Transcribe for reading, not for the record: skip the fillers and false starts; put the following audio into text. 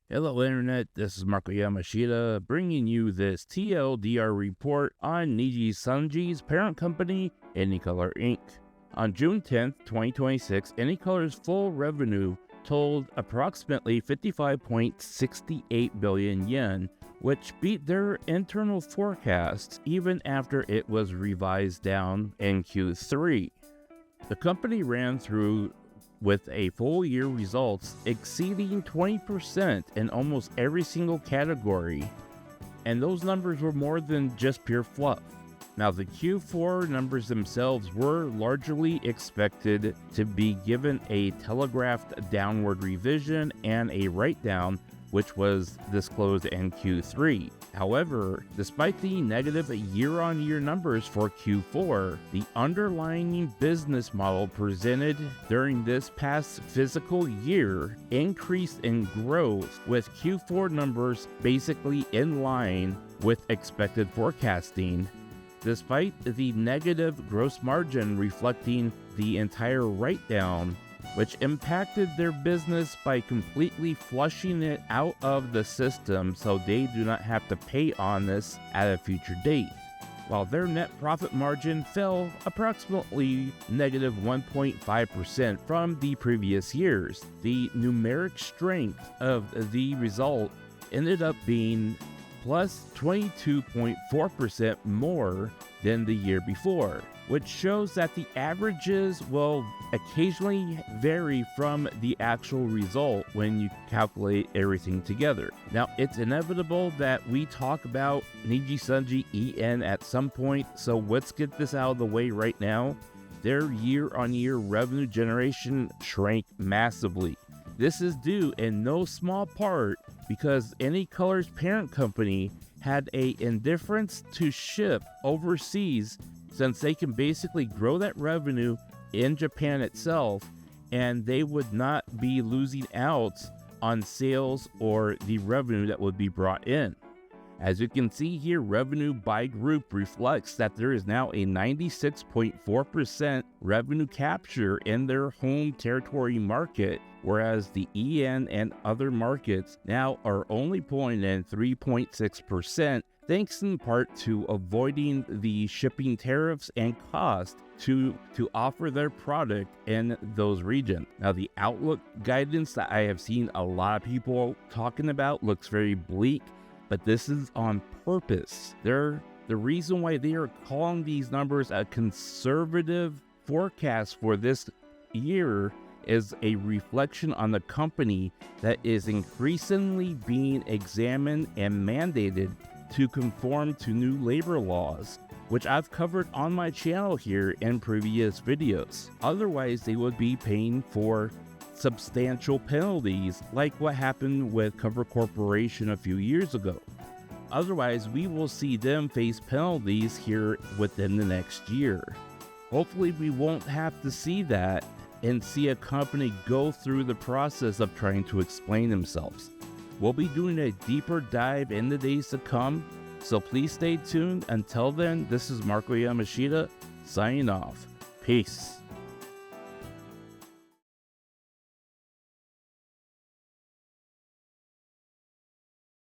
Hello Internet, this is Marco Yamashita bringing you this TLDR report on Nijisanji's parent company, Anycolor Inc. On June 10th, 2026, Anycolor's full revenue totaled approximately 55.68 billion yen, which beat their internal forecasts even after it was revised down in Q3. The company ran through with a full year results exceeding 20% in almost every single category, and those numbers were more than just pure fluff. Now, the Q4 numbers themselves were largely expected to be given a telegraphed downward revision and a write-down, which was disclosed in Q3. However, despite the negative year-on-year numbers for Q4, the underlying business model presented during this past fiscal year increased in growth, with Q4 numbers basically in line with expected forecasting, despite the negative gross margin reflecting the entire write-down, which impacted their business by completely flushing it out of the system so they do not have to pay on this at a future date. While their net profit margin fell approximately negative 1.5% from the previous years, the numeric strength of the result ended up being plus 22.4% more than the year before, which shows that the averages will occasionally vary from the actual result when you calculate everything together. Now, it's inevitable that we talk about Nijisanji EN at some point, so let's get this out of the way right now. Their year-on-year revenue generation shrank massively. This is due in no small part because Anycolor's parent company had an indifference to ship overseas, since they can basically grow that revenue in Japan itself and they would not be losing out on sales or the revenue that would be brought in. As you can see here, revenue by group reflects that there is now a 96.4% revenue capture in their home territory market, whereas the EN and other markets now are only pulling in 3.6%, thanks in part to avoiding the shipping tariffs and cost to offer their product in those regions. Now, the outlook guidance that I have seen a lot of people talking about looks very bleak, but this is on purpose. The reason why they are calling these numbers a conservative forecast for this year is a reflection on the company that is increasingly being examined and mandated to conform to new labor laws, which I've covered on my channel here in previous videos. Otherwise, they would be paying for substantial penalties like what happened with Cover Corporation a few years ago. Otherwise, we will see them face penalties here within the next year. Hopefully, we won't have to see that and see a company go through the process of trying to explain themselves. We'll be doing a deeper dive in the days to come, so please stay tuned. Until then, this is Marco Yamashita signing off. Peace.